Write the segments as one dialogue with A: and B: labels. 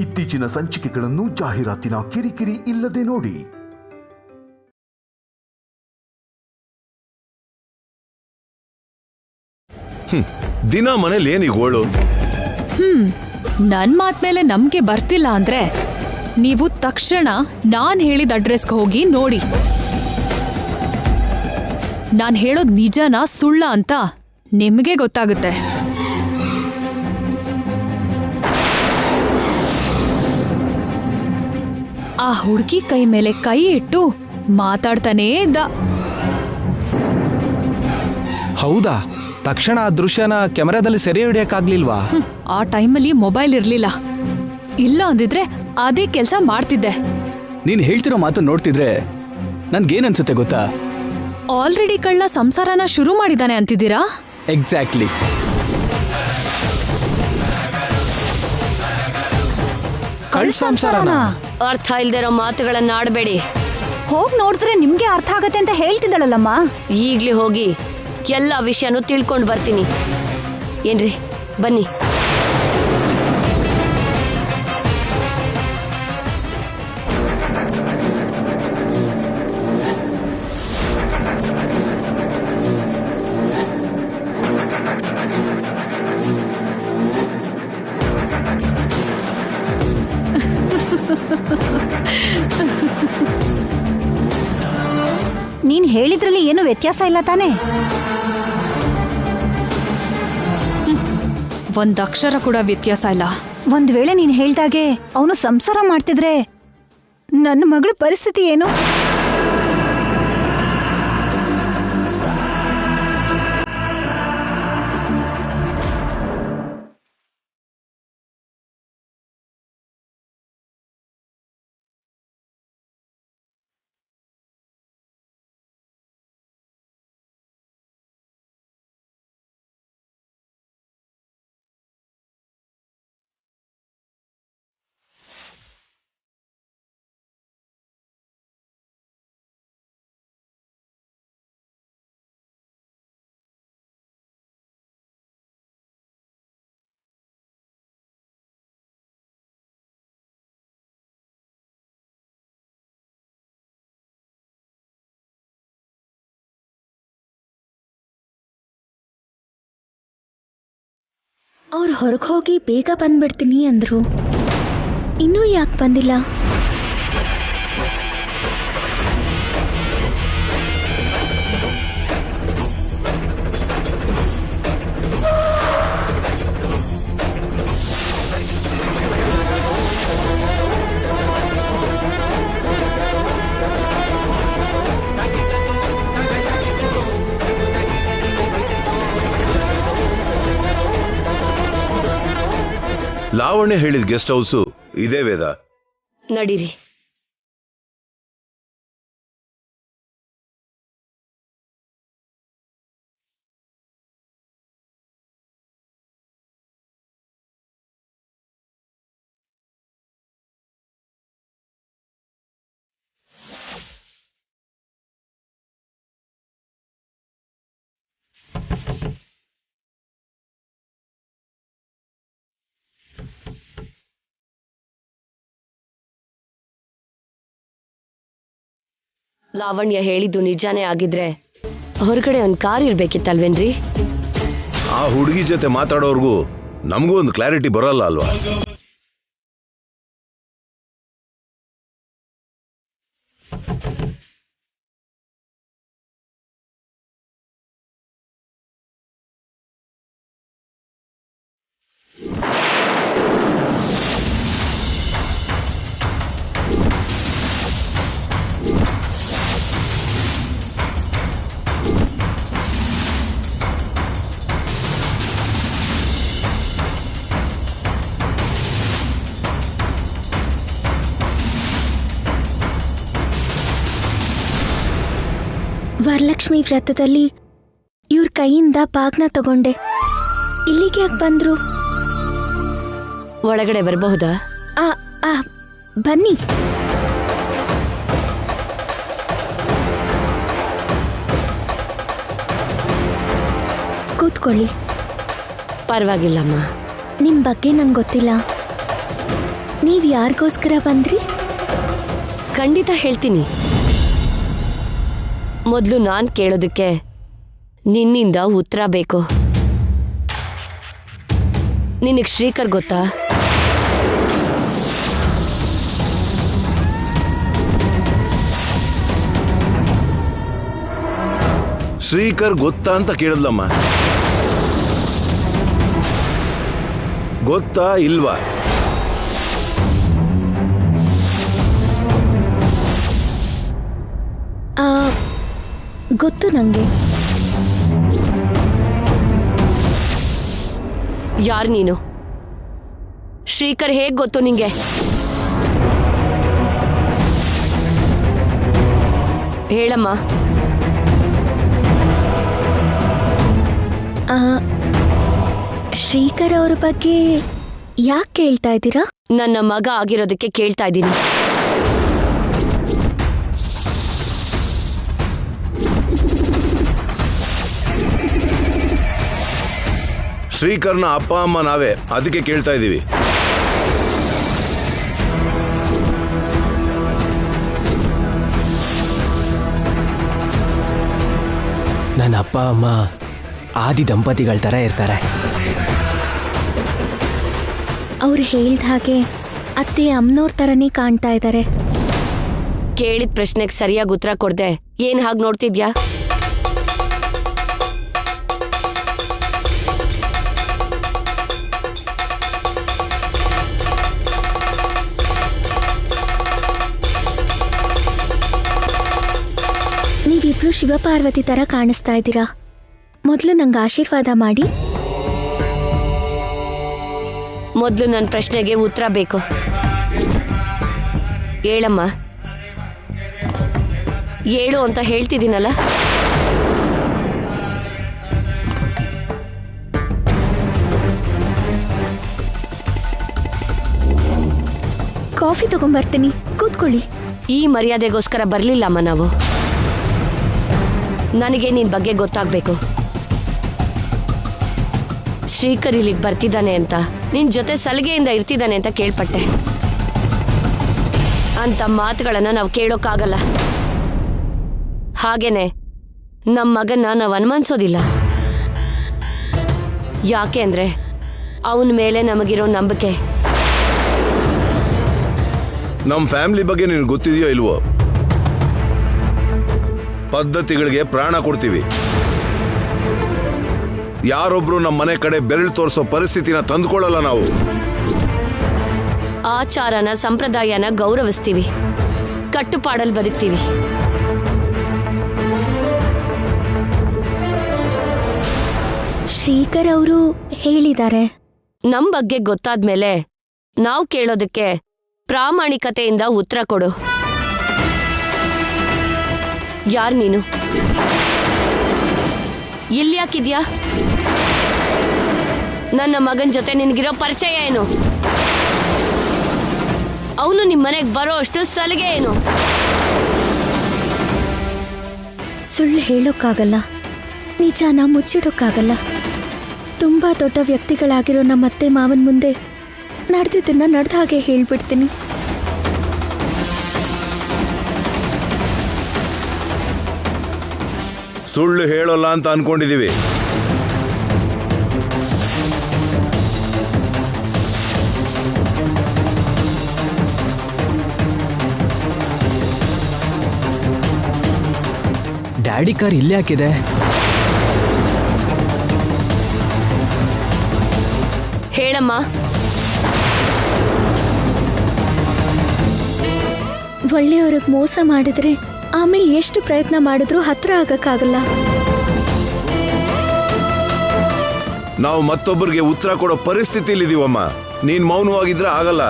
A: ಇತ್ತೀಚಿನ ಸಂಚಿಕೆಗಳನ್ನು ಜಾಹೀರಾತಿನ ಕಿರಿಕಿರಿ ಇಲ್ಲದೆ ನೋಡಿ.
B: ದಿನ ಮನೇಲಿ ಏನಿಗೋಳು?
C: ನನ್ ಮಾತ್ ಮೇಲೆ ನಂಬಿಕೆ ಬರ್ತಿಲ್ಲ ಅಂದ್ರೆ ನೀವು ತಕ್ಷಣ ನಾನ್ ಹೇಳಿದ ಅಡ್ರೆಸ್ಗೆ ಹೋಗಿ ನೋಡಿ. ನಾನ್ ಹೇಳೋದ್ ನಿಜನಾ ಸುಳ್ಳ ಅಂತ ನಿಮ್ಗೆ ಗೊತ್ತಾಗುತ್ತೆ. ಆ ಹುಡುಗಿ ಕೈ ಮೇಲೆ ಕೈ ಇಟ್ಟು ಮಾತಾಡ್ತಾನೇ ಇದ್ದ.
D: ಹೌದಾ? ತಕ್ಷಣ ಆ ದೃಶ್ಯನ ಕ್ಯಾಮೆರಾದಲ್ಲಿ ಸೆರೆ ಹಿಡಿಯಕ್ಕಾಗ್ಲಿಲ್ವಾ?
C: ಆ ಟೈಮಲ್ಲಿ ಮೊಬೈಲ್ ಇರ್ಲಿಲ್ಲ. ಇಲ್ಲ ಅಂದಿದ್ರೆ ಅದೇ ಕೆಲ್ಸ ಮಾಡ್ತಿದ್ದೆ.
D: ನೀನ್ ಹೇಳ್ತಿರೋ ಮಾತು ನೋಡ್ತಿದ್ರೆ ನನ್ಗೇನ್ ಅನ್ಸುತ್ತೆ ಗೊತ್ತಾ?
C: ಆಲ್ರೆಡಿ ಕಳ್ಳ ಸಂಸಾರನ ಶುರು ಮಾಡಿದಾನೆ ಅಂತಿದ್ದೀರಾ?
D: ಎಕ್ಸಾಕ್ಟ್ಲಿ. ಕಳ್ಳ ಸಂಸಾರನ?
E: ಅರ್ಥ ಇಲ್ದಿರೋ ಮಾತುಗಳನ್ನ ಆಡಬೇಡಿ.
F: ಹೋಗ್ ನೋಡಿದ್ರೆ ನಿಮ್ಗೆ ಅರ್ಥ ಆಗತ್ತೆ ಅಂತ ಹೇಳ್ತಿದ್ದಳಲ್ಲಮ್ಮ.
E: ಈಗ್ಲೇ ಹೋಗಿ ಎಲ್ಲ ವಿಷಯನೂ ತಿಳ್ಕೊಂಡು ಬರ್ತೀನಿ. ಏನ್ರಿ, ಬನ್ನಿ.
F: ನೀನ್ ಹೇಳಿದ್ರಲ್ಲಿ ಏನು ವ್ಯತ್ಯಾಸ ಇಲ್ಲ ತಾನೇ?
C: ಒಂದ್ ಅಕ್ಷರ ಕೂಡ ವ್ಯತ್ಯಾಸ ಇಲ್ಲ.
F: ಒಂದ್ ವೇಳೆ ನೀನ್ ಹೇಳ್ದಾಗೆ ಅವನು ಸಂಸಾರ ಮಾಡ್ತಿದ್ರೆ ನನ್ನ ಮಗಳ ಪರಿಸ್ಥಿತಿ ಏನು?
G: ಅವ್ರು ಹೊರಗೆ ಹೋಗಿ ಬೇಗ ಬಂದ್ಬಿಡ್ತೀನಿ ಅಂದ್ರು. ಇನ್ನೂ ಯಾಕೆ ಬಂದಿಲ್ಲ?
B: ಲಾವಣ್ಯ ಹೇಳಿದ ಗೆಸ್ಟ್ ಹೌಸು ಇದೇ ವೇದ.
E: ನಡೀರಿ. ಲಾವಣ್ಯ ಹೇಳಿದ್ದು ನಿಜಾನೇ ಆಗಿದ್ರೆ ಹೊರಗಡೆ ಒಂದು ಕಾರ್ ಇರ್ಬೇಕಿತ್ತಲ್ವೇನ್ರಿ?
B: ಆ ಹುಡುಗಿ ಜೊತೆ ಮಾತಾಡೋರ್ಗೂ ನಮಗೂ ಒಂದು ಕ್ಲಾರಿಟಿ ಬರೋಲ್ಲ ಅಲ್ವಾ?
G: ವರಲಕ್ಷ್ಮಿ ವ್ರತದಲ್ಲಿ ಇವ್ರ ಕೈಯಿಂದ ಬಾಗ್ನ ತಗೊಂಡೆ. ಇಲ್ಲಿಗೆ ಯಾಕೆ ಬಂದ್ರು?
E: ಒಳಗಡೆ ಬರಬಹುದಾ?
G: ಬನ್ನಿ. ಕೂತ್ಕೊಳ್ಳಿ.
E: ಪರವಾಗಿಲ್ಲಮ್ಮ.
G: ನಿಮ್ ಬಗ್ಗೆ ನಂಗೆ ಗೊತ್ತಿಲ್ಲ. ನೀವ್ ಯಾರಿಗೋಸ್ಕರ ಬಂದ್ರಿ?
E: ಖಂಡಿತ ಹೇಳ್ತೀನಿ. ಮೊದಲು ನಾನು ಕೇಳೋದಕ್ಕೆ ನಿನ್ನಿಂದ ಉತ್ತರ ಬೇಕು. ನಿನಗೆ ಶ್ರೀಕರ್ ಗೊತ್ತಾ?
B: ಶ್ರೀಕರ್ ಗೊತ್ತಾ ಅಂತ ಕೇಳಿದ್ಲಮ್ಮ. ಗೊತ್ತಾ ಇಲ್ವಾ?
G: ಗೊತ್ತು ನಂಗೆ.
E: ಯಾರು ನೀನು? ಶ್ರೀಕರ್ ಹೇಗ್ ಗೊತ್ತು ನಿಂಗೆ? ಹೇಳಮ್ಮ.
G: ಶ್ರೀಕರ್ ಅವ್ರ ಬಗ್ಗೆ ಯಾಕೆ ಕೇಳ್ತಾ ಇದ್ದೀರಾ?
E: ನನ್ನ ಮಗ ಆಗಿರೋದಕ್ಕೆ ಕೇಳ್ತಾ ಇದ್ದೀನಿ.
B: ಶ್ರೀಕರ್ನ ಅಪ್ಪ ಅಮ್ಮ ನಾವೇ, ಅದಕ್ಕೆ ಕೇಳ್ತಾ ಇದ್ದೀವಿ.
H: ನನ್ನ ಅಪ್ಪ ಅಮ್ಮ ಆದಿ ದಂಪತಿಗಳ ಥರ ಇರ್ತಾರೆ.
G: ಅವ್ರು ಹೇಳ್ದ ಹಾಗೆ ಅತ್ತೆ ಅಮ್ಮನವ್ರ ಥರನೇ ಕಾಣ್ತಾ ಇದ್ದಾರೆ.
E: ಕೇಳಿದ ಪ್ರಶ್ನೆಗೆ ಸರಿಯಾಗಿ ಉತ್ತರ ಕೊಡ್ದೆ ಏನ್ ಹಾಗೆ ನೋಡ್ತಿದ್ಯಾ?
G: ನೀವಿಬ್ರು ಶಿವಪಾರ್ವತಿ ಥರ ಕಾಣಿಸ್ತಾ ಇದ್ದೀರಾ. ಮೊದಲು ನಂಗೆ ಆಶೀರ್ವಾದ ಮಾಡಿ.
E: ಮೊದಲು ನನ್ನ ಪ್ರಶ್ನೆಗೆ ಉತ್ತರ ಬೇಕು. ಹೇಳಮ್ಮ. ಹೇಳು ಅಂತ ಹೇಳ್ತಿದ್ದೀನಲ್ಲ.
G: ಕಾಫಿ ತಗೊಂಬರ್ತೀನಿ, ಕೂತ್ಕೊಳ್ಳಿ.
E: ಈ ಮರ್ಯಾದೆಗೋಸ್ಕರ ಬರ್ಲಿಲ್ಲಮ್ಮ ನಾವು. ನನಗೆ ನಿನ್ ಬಗ್ಗೆ ಗೊತ್ತಾಗ್ಬೇಕು. ಶ್ರೀಕರ್ ಇಲ್ಲಿಗೆ ಬರ್ತಿದ್ದಾನೆ ಅಂತ, ನಿನ್ ಜೊತೆ ಸಲಿಗೆಯಿಂದ ಇರ್ತಿದ್ದಾನೆ ಅಂತ ಕೇಳ್ಪಟ್ಟೆ. ಅಂತ ಮಾತುಗಳನ್ನ ನಾವು ಕೇಳೋಕ್ಕಾಗಲ್ಲ. ಹಾಗೇನೆ ನಮ್ಮ ಮಗನ್ನ ನಾವು ಅನುಮಾನಿಸೋದಿಲ್ಲ. ಯಾಕೆ ಅಂದ್ರೆ ಅವನ ಮೇಲೆ ನಮಗಿರೋ ನಂಬಿಕೆ.
B: ನಮ್ಮ ಫ್ಯಾಮಿಲಿ ಬಗ್ಗೆ ನಿನಗೆ ಗೊತ್ತಿದೆಯೋ ಇಲ್ವೋ? ಪದ್ಧತಿಗಳಿಗೆ ಪ್ರಾಣ ಕೊಡ್ತೀವಿ. ಯಾರೊಬ್ರು ನಮ್ಮ ಮನೆ ಕಡೆ ಬೆರಳು ತೋರಿಸೋ ಪರಿಸ್ಥಿತಿನ ತಂದುಕೊಳ್ಳಲ್ಲ ನಾವು.
E: ಆಚಾರನ ಸಂಪ್ರದಾಯನ ಗೌರವಿಸ್ತೀವಿ, ಕಟ್ಟುಪಾಡಲ್ಲಿ ಬದುಕ್ತೀವಿ.
G: ಶ್ರೀಕರ್ ಅವರು ಹೇಳಿದ್ದಾರೆ.
E: ನಮ್ ಬಗ್ಗೆ ಗೊತ್ತಾದ್ಮೇಲೆ ನಾವು ಕೇಳೋದಕ್ಕೆ ಪ್ರಾಮಾಣಿಕತೆಯಿಂದ ಉತ್ತರ ಕೊಡು. ಯಾರ್ ನೀನು? ಇಲ್ಲಿ ಯಾಕಿದ್ಯಾ? ನನ್ನ ಮಗನ ಜೊತೆ ನಿನ್ಗಿರೋ ಪರಿಚಯ ಏನು? ಅವನು ನಿಮ್ಮನೆಗೆ ಬರೋ ಅಷ್ಟು ಸಲಿಗೆ ಏನು?
G: ಸುಳ್ಳು ಹೇಳೋಕ್ಕಾಗಲ್ಲ, ನಿಜಾನ ಮುಚ್ಚಿಡೋಕ್ಕಾಗಲ್ಲ. ತುಂಬಾ ದೊಡ್ಡ ವ್ಯಕ್ತಿಗಳಾಗಿರೋ ನಮ್ಮತ್ತೆ ಮಾವನ ಮುಂದೆ ನಡೆದಿದ್ದನ್ನ ನಡೆದ ಹಾಗೆ ಹೇಳ್ಬಿಡ್ತೀನಿ.
B: ಸುಳ್ಳು ಹೇಳೋಲ್ಲ ಅಂತ ಅನ್ಕೊಂಡಿದೀವಿ.
H: ಡ್ಯಾಡಿ ಕಾರ್ ಇಲ್ಲೇ ಹಾಕಿದೆ.
E: ಹೇಳಮ್ಮ.
G: ಒಳ್ಳೆಯವ್ರಿಗೆ ಮೋಸ ಮಾಡಿದ್ರೆ ಆಮೇಲೆ ಎಷ್ಟು ಪ್ರಯತ್ನ ಮಾಡಿದ್ರೂ ಹತ್ರ ಆಗಕ್ಕಾಗಲ್ಲ.
B: ನಾವು ಮತ್ತೊಬ್ಬರಿಗೆ ಉತ್ತರ ಕೊಡೋ ಪರಿಸ್ಥಿತಿಲಿದೀವಮ್ಮ. ನೀನ್ ಮೌನವಾಗಿದ್ರೆ ಆಗಲ್ಲ.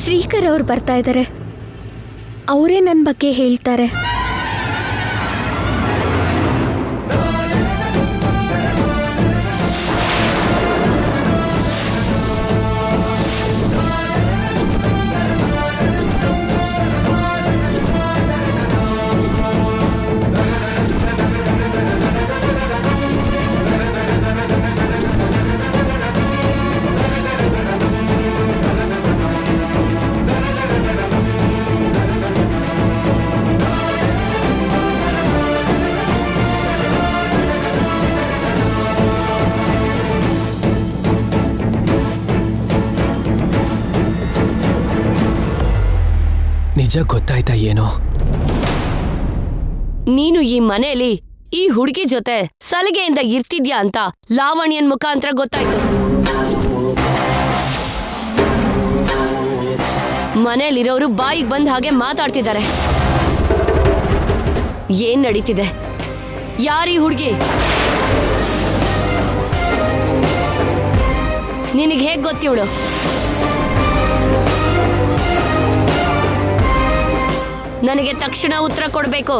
G: ಶ್ರೀಕರ್ ಅವ್ರು ಬರ್ತಾ ಇದ್ದಾರೆ. ಅವರೇ ನನ್ನ ಬಗ್ಗೆ ಹೇಳ್ತಾರೆ.
H: ನಿಜ ಗೊತ್ತಾಯ್ತಾ ಏನೋ?
E: ನೀನು ಈ ಮನೆಯಲ್ಲಿ ಈ ಹುಡುಗಿ ಜೊತೆ ಸಲಿಗೆಯಿಂದ ಇರ್ತಿದ್ಯಾ ಅಂತ ಲಾವಣ್ಯನ್ ಮುಖಾಂತರ ಗೊತ್ತಾಯ್ತು. ಮನೆಯಲ್ಲಿರೋರು ಬಾಯಿಗೆ ಬಂದ ಹಾಗೆ ಮಾತಾಡ್ತಿದ್ದಾರೆ. ಏನ್ ನಡೀತಿದೆ? ಯಾರೀ ಹುಡುಗಿ? ನಿನಗೆ ಹೇಗ್ ಗೊತ್ತಿವಳು? ನನಗೆ ತಕ್ಷಣ ಉತ್ತರ ಕೊಡ್ಬೇಕು.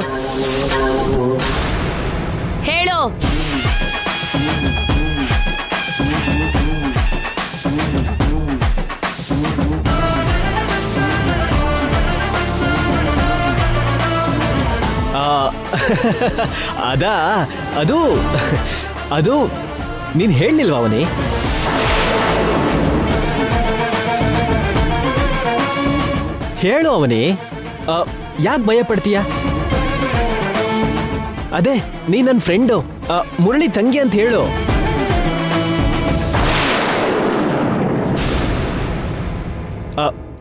E: ಹೇಳು.
H: ಅದಾ ಅದು ಅದು ನೀನ್ ಹೇಳಲಿಲ್ವಾ ಅವನಿ? ಹೇಳು ಅವನಿ, ಯಾಕೆ ಭಯ ಪಡ್ತೀಯ? ಅದೇ ನೀ ನನ್ನ ಫ್ರೆಂಡು, ಮುರಳಿ ತಂಗಿ ಅಂತ ಹೇಳು.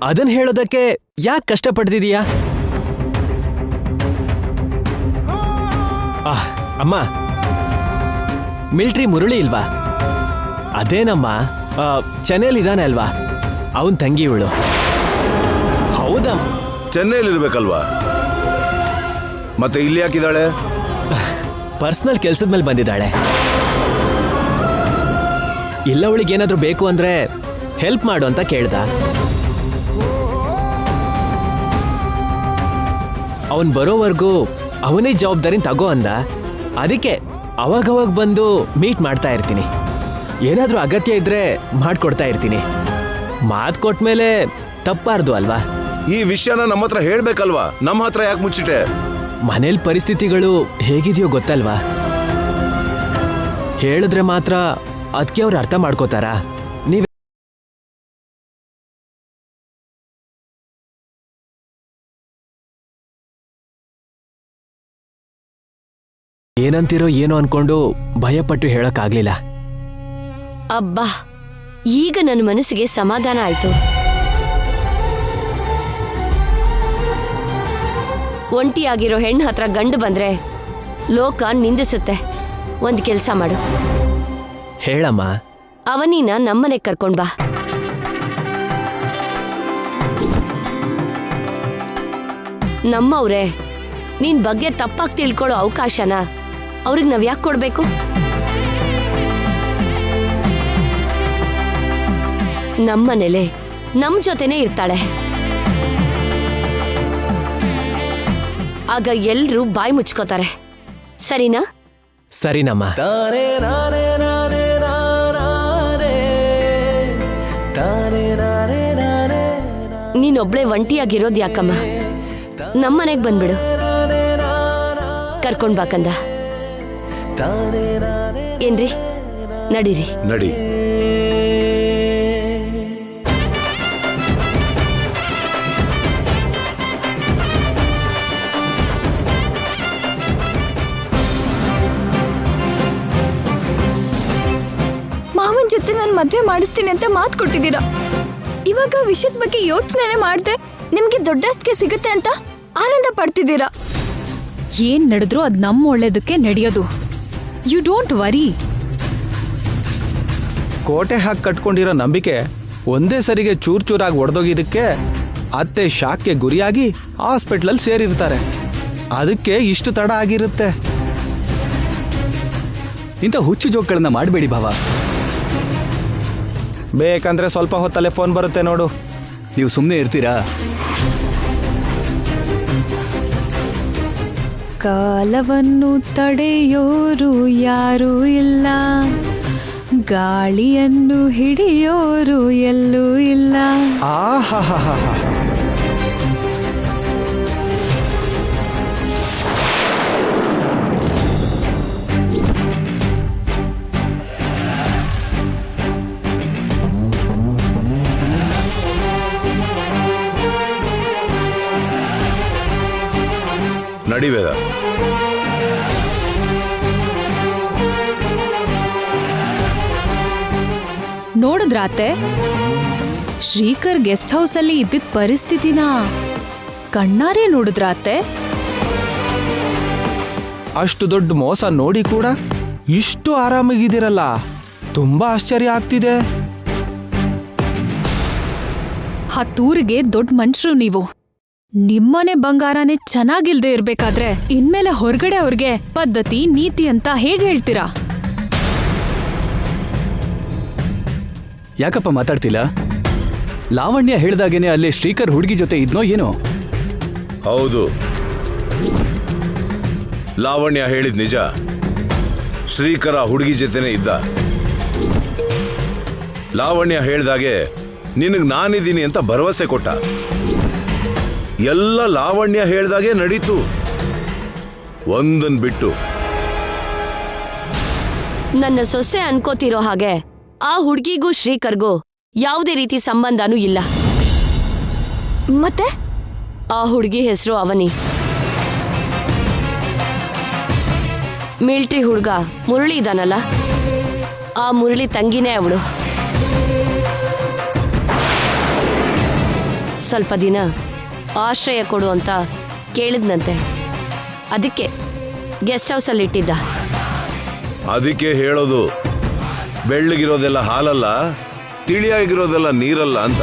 H: ಅದನ್ನ ಹೇಳೋದಕ್ಕೆ ಯಾಕೆ ಕಷ್ಟಪಡ್ತಿದೀಯಾ? ಅಮ್ಮ, ಮಿಲ್ಟ್ರಿ ಮುರಳಿ ಇಲ್ವಾ? ಅದೇನಮ್ಮ, ಚೆನ್ನೈಲಿದ್ದಾನೆ ಅಲ್ವಾ, ಅವನ್ ತಂಗಿ ಇವಳು. ಹೌದಾ?
B: ಚೆನ್ನೈಲಿರ್ಬೇಕಲ್ವಾ, ಮತ್ತೆ ಇಲ್ಲಿ ಯಾಕಿದ್ದಾಳೆ?
H: ಪರ್ಸನಲ್ ಕೆಲ್ಸದ ಮೇಲೆ ಬಂದಿದ್ದಾಳೆ. ಇಲ್ಲ, ಅವಳಿಗೆ ಏನಾದ್ರೂ ಬೇಕು ಅಂದ್ರೆ ಹೆಲ್ಪ್ ಮಾಡು ಅಂತ ಕೇಳ್ದ. ಅವನ್ ಬರೋವರೆಗೂ ಅವನೇ ಜವಾಬ್ದಾರಿನ ತಗೋ ಅಂದ. ಅದಕ್ಕೆ ಅವಾಗವಾಗ ಬಂದು ಮೀಟ್ ಮಾಡ್ತಾ ಇರ್ತೀನಿ. ಏನಾದ್ರೂ ಅಗತ್ಯ ಇದ್ರೆ ಮಾಡ್ಕೊಡ್ತಾ ಇರ್ತೀನಿ. ಮಾತು ಕೊಟ್ಮೇಲೆ ತಪ್ಪಾರ್ದು ಅಲ್ವಾ?
B: ಈ ವಿಷಯನ ನಮ್ಮ ಹತ್ರ ಹೇಳ್ಬೇಕಲ್ವಾ? ನಮ್ಮ ಹತ್ರ ಯಾಕೆ ಮುಚ್ಚಿಟ್ಟೆ?
H: ಮನೇಲಿ ಪರಿಸ್ಥಿತಿಗಳು ಹೇಗಿದೆಯೋ ಗೊತ್ತಲ್ವಾ? ಹೇಳಿದ್ರೆ ಮಾತ್ರ ಅದಕ್ಕೆ ಅವ್ರು ಅರ್ಥ ಮಾಡ್ಕೋತಾರಾ? ನೀವ್ ಏನಂತೀರೋ ಏನೋ ಅನ್ಕೊಂಡು ಭಯಪಟ್ಟು ಹೇಳಕ್ಕಾಗ್ಲಿಲ್ಲ.
E: ಅಬ್ಬಾ, ಈಗ ನನ್ನ ಮನಸ್ಸಿಗೆ ಸಮಾಧಾನ ಆಯ್ತು. ಒಂಟಿಯಾಗಿರೋ ಹೆಣ್ಣು ಹತ್ರ ಗಂಡು ಬಂದ್ರೆ ಲೋಕ ನಿಂದಿಸುತ್ತೆ. ಒಂದ್ ಕೆಲ್ಸ ಮಾಡು,
H: ಹೇಳಮ್ಮ.
E: ಅವನಿನ ನಮ್ಮನೆಗ್ ಕರ್ಕೊಂಡ್ ಬಾ. ನಮ್ಮವ್ರೆ ನಿನ್ ಬಗ್ಗೆ ತಪ್ಪಾಗಿ ತಿಳ್ಕೊಳ್ಳೋ ಅವಕಾಶನ ಅವ್ರಿಗೆ ನಾವ್ ಯಾಕೆ ಕೊಡ್ಬೇಕು? ನಮ್ಮನೇಲೆ ನಮ್ ಜೊತೆನೆ ಇರ್ತಾಳೆ. ಆಗ ಎಲ್ರೂ ಬಾಯಿ ಮುಚ್ಕೋತಾರೆ. ಸರಿನಾ?
H: ಸರಿನಮ್ಮ.
E: ನೀನೊಬ್ಳೆ ಒಂಟಿಯಾಗಿರೋದ್ ಯಾಕಮ್ಮ? ನಮ್ಮನೆಗ್ ಬಂದ್ಬಿಡು, ಕರ್ಕೊಂಡ್ ಬಾಕಂದ. ಏನ್ರಿ, ನಡೀರಿ.
B: ನಡಿ.
G: ಮಾವನ್ ಜೊತೆ ನಾನು ಮದ್ವೆ ಮಾಡಿಸ್ತೀನಿ ಅಂತ ಮಾತು ಕೊಟ್ಟಿದ್ದೀರಾ. ಇವಾಗ ವಿಷಯದ ಬಗ್ಗೆ ಯೋಚನೆ ಮಾಡ್ದೆ ನಿಮ್ಗೆ ದೊಡ್ಡಸ್ತಿಗೆ ಸಿಗುತ್ತೆ ಅಂತ ಆನಂದ ಪಡ್ತಿದ್ದೀರಾ.
C: ಏನ್ ನಡೆದ್ರೂ ಅದ್ ನಮ್ಮ ಒಳ್ಳೇದಕ್ಕೆ ನಡೆಯೋದು. You don't worry.
D: ಕೋಟೆ ಹಾಕಿ ಕಟ್ಕೊಂಡಿರೋ ನಂಬಿಕೆ ಒಂದೇ ಸರಿಗೆ ಚೂರ್ ಚೂರಾಗಿ ಒಡೆದೋಗಿದ್ದಕ್ಕೆ ಅತ್ತೆ ಶಾಕ್ಗೆ ಗುರಿಯಾಗಿ ಹಾಸ್ಪಿಟ್ಲಲ್ಲಿ ಸೇರಿರ್ತಾರೆ. ಅದಕ್ಕೆ ಇಷ್ಟು ತಡ ಆಗಿರುತ್ತೆ.
I: ಇಂಥ ಹುಚ್ಚು ಜೋಕ್ಗಳನ್ನ ಮಾಡಬೇಡಿ ಭಾವ.
D: ಬೇಕಂದ್ರೆ ಸ್ವಲ್ಪ ಹೊತ್ತಲ್ಲೇ ಫೋನ್ ಬರುತ್ತೆ ನೋಡು.
I: ನೀವು ಸುಮ್ಮನೆ ಇರ್ತೀರಾ?
C: ಕಾಲವನ್ನು ತಡೆಯೋರು ಯಾರೂ ಇಲ್ಲ, ಗಾಳಿಯನ್ನು ಹಿಡಿಯೋರು ಎಲ್ಲೂ ಇಲ್ಲ.
D: ಆಹಾಹಾಹಾ.
B: ನಡಿವೇದ.
C: ನೋಡಿದ್ರಾತೆ, ಶ್ರೀಕರ್ ಗೆಸ್ಟ್ ಹೌಸ್ ಅಲ್ಲಿ ಇದ್ದಿದ್ದ ಪರಿಸ್ಥಿತಿನ ಕಣ್ಣಾರೆ ನೋಡಿದ್ರ ಅತ್ತೆ?
D: ಅಷ್ಟು ದೊಡ್ಡ ಮೋಸ ನೋಡಿ ಕೂಡ ಇಷ್ಟು ಆರಾಮಾಗಿದ್ದೀರಲ್ಲ, ತುಂಬಾ ಆಶ್ಚರ್ಯ ಆಗ್ತಿದೆ.
C: ಹತ್ತೂರಿಗೆ ದೊಡ್ಡ ಮನುಷ್ಯರು ನೀವು. ನಿಮ್ಮನೆ ಬಂಗಾರನೇ ಚೆನ್ನಾಗಿಲ್ದೇ ಇರ್ಬೇಕಾದ್ರೆ ಇನ್ಮೇಲೆ ಹೊರಗಡೆ ಅವ್ರಿಗೆ ಪದ್ಧತಿ ನೀತಿ ಅಂತ ಹೇಗೆ ಹೇಳ್ತೀರಾ?
I: ಯಾಕಪ್ಪ ಮಾತಾಡ್ತಿಲ್ಲ? ಲಾವಣ್ಯ ಹೇಳ್ದಾಗೇನೆ ಅಲ್ಲಿ ಶ್ರೀಕರ್ ಹುಡುಗಿ ಜೊತೆ ಇದ್ನೋ ಏನೋ?
B: ಹೌದು, ಲಾವಣ್ಯ ಹೇಳಿದ್ ನಿಜ. ಶ್ರೀಕರ ಹುಡುಗಿ ಜೊತೆನೇ ಇದ್ದ. ಲಾವಣ್ಯ ಹೇಳ್ದಾಗೆ ನಿನಗ್ ನಾನಿದ್ದೀನಿ ಅಂತ ಭರವಸೆ ಕೊಟ್ಟ. ಎಲ್ಲ ಲಾವಣ್ಯ ಹೇಳ್ದಾಗೆ ನಡೀತು, ಒಂದನ್ ಬಿಟ್ಟು.
E: ನನ್ನ ಸೊಸೆ ಅನ್ಕೋತಿರೋ ಹಾಗೆ ಆ ಹುಡ್ಗಿಗೂ ಶ್ರೀಕರ್ಗೂ ಯಾವುದೇ ರೀತಿ ಸಂಬಂಧನೂ ಇಲ್ಲ.
G: ಮತ್ತೆ
E: ಆ ಹುಡ್ಗಿ ಹೆಸರು ಅವನಿ. ಮಿಲ್ಟ್ರಿ ಹುಡ್ಗ ಮುರಳಿ ಇದಾನಲ್ಲ, ಆ ಮುರಳಿ ತಂಗಿನೇ ಅವಳು. ಸ್ವಲ್ಪ ದಿನ ಆಶ್ರಯ ಕೊಡು ಅಂತ ಕೇಳಿದ್ನಂತೆ, ಅದಕ್ಕೆ ಗೆಸ್ಟ್ ಹೌಸಲ್ಲಿ ಇಟ್ಟಿದ್ದ.
B: ಅದಕ್ಕೆ ಹೇಳೋದು, ಬೆಳ್ಳಗಿರೋದೆಲ್ಲ ಹಾಲಲ್ಲ, ತಿಳಿಯಾಗಿರೋದೆಲ್ಲ ನೀರಲ್ಲ ಅಂತ.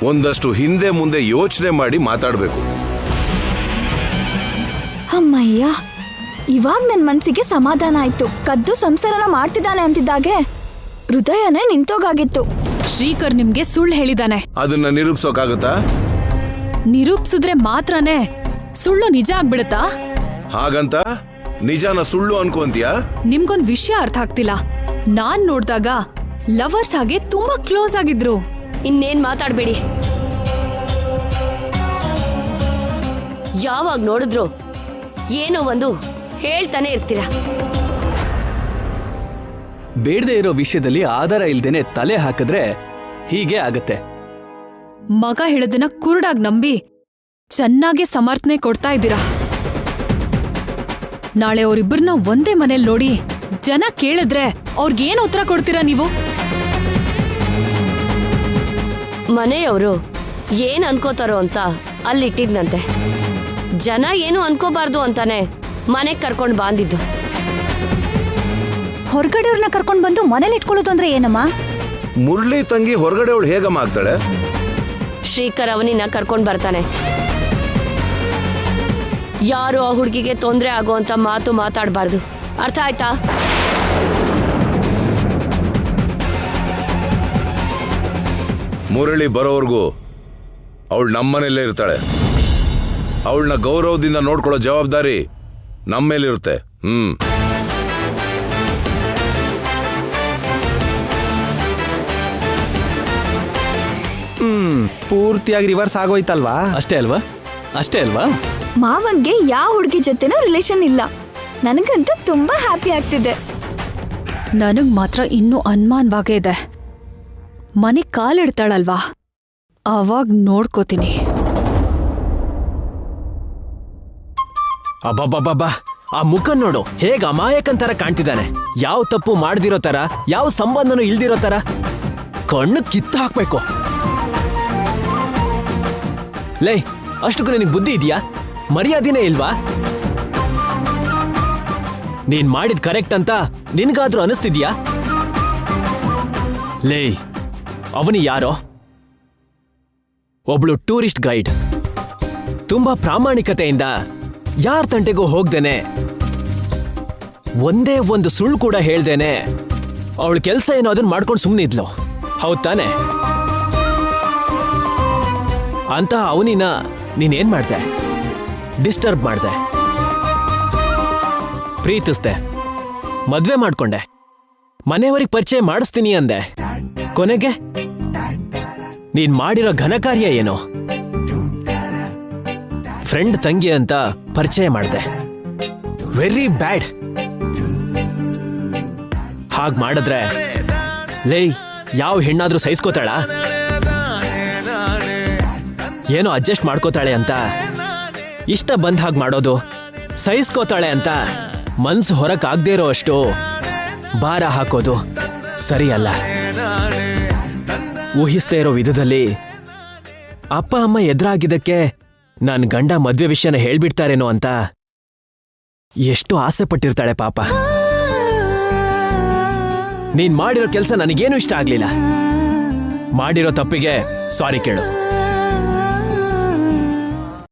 B: ಒಂದಷ್ಟು ಹಿಂದೆ ಮುಂದೆ ಯೋಚನೆ ಮಾಡಿ ಮಾತಾಡಬೇಕು.
G: ಅಮ್ಮಯ್ಯ, ಇವಾಗ ನನ್ನ ಮನ್ಸಿಗೆ ಸಮಾಧಾನ ಆಯ್ತು. ಕದ್ದು ಸಂಸಾರನ ಮಾಡ್ತಿದ್ದಾನೆ ಅಂತಿದ್ದಾಗೆ ಹೃದಯನೇ ನಿಂತೋಗಾಗಿತ್ತು.
C: ಶ್ರೀಕರ್ ನಿಮ್ಗೆ ಸುಳ್ಳು ಹೇಳಿದಾನೆ.
B: ಅದನ್ನ ನಿರೂಪಿಸೋಕಾಗತ್ತಾ?
C: ನಿರೂಪಿಸಿದ್ರೆ ಮಾತ್ರನೇ ಸುಳ್ಳು ನಿಜ ಆಗ್ಬಿಡುತ್ತಾ?
B: ಹಾಗಂತ ನಿಜಾನ ಸುಳ್ಳು ಅನ್ಕೊಂತೀಯಾ?
C: ನಿಮ್ಗೊಂದ್ ವಿಷಯ ಅರ್ಥ ಆಗ್ತಿಲ್ಲ. ನಾನ್ ನೋಡ್ದಾಗ ಲವರ್ಸ್ ಹಾಗೆ ತುಂಬಾ ಕ್ಲೋಸ್ ಆಗಿದ್ರು.
E: ಇನ್ನೇನ್ ಮಾತಾಡ್ಬೇಡಿ. ಯಾವಾಗ ನೋಡಿದ್ರು ಏನೋ ಒಂದು ಹೇಳ್ತಾನೆ ಇರ್ತೀರಾ.
I: ಬೇಡದೆ ಇರೋ ವಿಷಯದಲ್ಲಿ ಆಧಾರ ಇಲ್ದೇನೆ ತಲೆ ಹಾಕಿದ್ರೆ ಹೀಗೆ ಆಗತ್ತೆ.
C: ಮಗ ಹೇಳೋದನ್ನ ಕುರುಡಾಗ್ ನಂಬಿ ಚೆನ್ನಾಗಿ ಸಮರ್ಥನೆ ಕೊಡ್ತಾ ಇದ್ದೀರಾ. ನಾಳೆ ಅವರಿಬ್ಬರನ್ನ ಒಂದೇ ಮನೇಲಿ ನೋಡಿ ಜನ ಕೇಳಿದ್ರೆ ಅವ್ರಿಗೇನ್ ಉತ್ತರ ಕೊಡ್ತೀರಾ ನೀವು?
E: ಮನೆಯವರು ಏನ್ ಅನ್ಕೋತಾರೋ ಅಂತ ಅಲ್ಲಿಟ್ಟಿದ್ನಂತೆ. ಜನ ಏನು ಅನ್ಕೋಬಾರ್ದು ಅಂತಾನೆ ಮನೆಗ್ ಕರ್ಕೊಂಡ್ ಬಾಂದಿದ್ದು.
F: ಹೊರಗಡೆಯವ್ರನ್ನ ಕರ್ಕೊಂಡ್ ಬಂದು ಮನೇಲಿ ಇಟ್ಕೊಳ್ಳೋದು ಅಂದ್ರೆ ಏನಮ್ಮ?
B: ಮುರಳಿ ತಂಗಿ ಹೊರಗಡೆ ಅವಳು ಹೇಗಮ್ಮ ಆಗ್ತಾಳೆ?
E: ಶ್ರೀಕರ್ ಅವನಿನ ಕರ್ಕೊಂಡ್ ಬರ್ತಾನೆ. ಯಾರು ಆ ಹುಡುಗಿಗೆ ತೊಂದರೆ ಆಗೋಂತ ಮಾತು ಮಾತಾಡಬಾರ್ದು, ಅರ್ಥ ಆಯ್ತಾ?
B: ಮುರಳಿ ಬರೋವರೆಗೂ ಅವಳು ನಮ್ಮನೇಲೇ ಇರ್ತಾಳೆ. ಅವಳನ್ನ ಗೌರವದಿಂದ ನೋಡ್ಕೊಳ್ಳೋ ಜವಾಬ್ದಾರಿ ನಮ್ಮೇಲಿರುತ್ತೆ.
D: ಪೂರ್ತಿಯಾಗಿ ರಿವರ್ಸ್ ಆಗೋಯ್ತಲ್ವಾ?
I: ಅಷ್ಟೇ ಅಲ್ವಾ? ಅಷ್ಟೇ ಅಲ್ವಾ?
G: ಮಾವನ್ಗೆ ಯಾವ ಹುಡುಗಿ ಜೊತೆನೂ ರಿಲೇಷನ್ ಇಲ್ಲ. ನನಗಂತೂ ತುಂಬಾ ಹ್ಯಾಪಿ ಆಗ್ತಿದೆ.
C: ನನಗ್ ಮಾತ್ರ ಇನ್ನೂ ಅನುಮಾನವಾಗೇ ಇದೆ. ಮನೆ ಕಾಲಿಡ್ತಾಳಲ್ವಾ, ಅವಾಗ ನೋಡ್ಕೋತೀನಿ.
H: ಅಬ್ಬಬ್ಬಬ್ಬಾ, ಆ ಮುಖ ನೋಡು, ಹೇಗ ಅಮಾಯಕಂತರ ಕಾಣ್ತಿದ್ದಾನೆ. ಯಾವ ತಪ್ಪು ಮಾಡ್ದಿರೋ ತರ, ಯಾವ ಸಂಬಂಧನೂ ಇಲ್ದಿರೋ ತರ ಕಣ್ಣು ಕಿತ್ತ ಹಾಕ್ಬೇಕು. ಲೇ, ಅಷ್ಟಕ್ಕೂ ನಿನಗೆ ಬುದ್ಧಿ ಇದೆಯಾ? ಮರ್ಯಾದೆನೇ ಇಲ್ವಾ? ನೀನ್ ಮಾಡಿದ್ ಕರೆಕ್ಟ್ ಅಂತ ನಿನ್ಗಾದ್ರೂ ಅನಿಸ್ತಿದ್ಯಾ? ಲೇ, ಅವನಿ ಯಾರೋ ಒಬ್ಳು ಟೂರಿಸ್ಟ್ ಗೈಡ್. ತುಂಬಾ ಪ್ರಾಮಾಣಿಕತೆಯಿಂದ ಯಾರ ತಂಟೆಗೂ ಹೋಗ್ದೇನೆ, ಒಂದೇ ಒಂದು ಸುಳ್ಳು ಕೂಡ ಹೇಳ್ದೇನೆ ಅವಳ ಕೆಲಸ ಏನೋ ಅದನ್ನ ಮಾಡ್ಕೊಂಡು ಸುಮ್ಮನೆ ಇದ್ಲು. ಹೌದ್ ತಾನೆ? ಅಂತ ಅವನಿನ ನೀನೇನ್ ಮಾಡ್ದೆ? ಡಿಸ್ಟರ್ಬ್ ಮಾಡ್ದೆ, ಪ್ರೀತಿಸ್ದೆ, ಮದ್ವೆ ಮಾಡ್ಕೊಂಡೆ, ಮನೆಯವರಿಗೆ ಪರಿಚಯ ಮಾಡಿಸ್ತೀನಿ ಅಂದೆ. ಕೊನೆಗೆ ನೀನ್ ಮಾಡಿರೋ ಘನ ಕಾರ್ಯ ಏನು? ಫ್ರೆಂಡ್ ತಂಗಿ ಅಂತ ಪರಿಚಯ ಮಾಡ್ದೆ. Very bad. ಹಾಗ್ ಮಾಡಿದ್ರೆ ಲೇ, ಯಾವ ಹೆಣ್ಣಾದ್ರೂ ಸಹಿಸ್ಕೋತಾಳ? ಏನೋ ಅಡ್ಜಸ್ಟ್ ಮಾಡ್ಕೋತಾಳೆ ಅಂತ ಇಷ್ಟ ಬಂದ್ ಹಾಗೆ ಮಾಡೋದು, ಸಹಿಸ್ಕೋತಾಳೆ ಅಂತ ಮನ್ಸು ಹೊರಕ್ ಆಗದೆ ಇರೋ ಅಷ್ಟು ಭಾರ ಹಾಕೋದು ಸರಿಯಲ್ಲ. ಊಹಿಸ್ದೇ ಇರೋ ವಿಧದಲ್ಲಿ ಅಪ್ಪ ಅಮ್ಮ ಎದುರಾಗಿದ್ದಕ್ಕೆ ನನ್ ಗಂಡ ಮದ್ವೆ ವಿಷಯನ ಹೇಳ್ಬಿಡ್ತಾರೇನೋ ಅಂತ ಎಷ್ಟು ಆಸೆ ಪಟ್ಟಿರ್ತಾಳೆ ಪಾಪ. ನೀನ್ ಮಾಡಿರೋ ಕೆಲಸ ನನಗೇನು ಇಷ್ಟ ಆಗ್ಲಿಲ್ಲ. ಮಾಡಿರೋ ತಪ್ಪಿಗೆ ಸಾರಿ ಕೇಳು.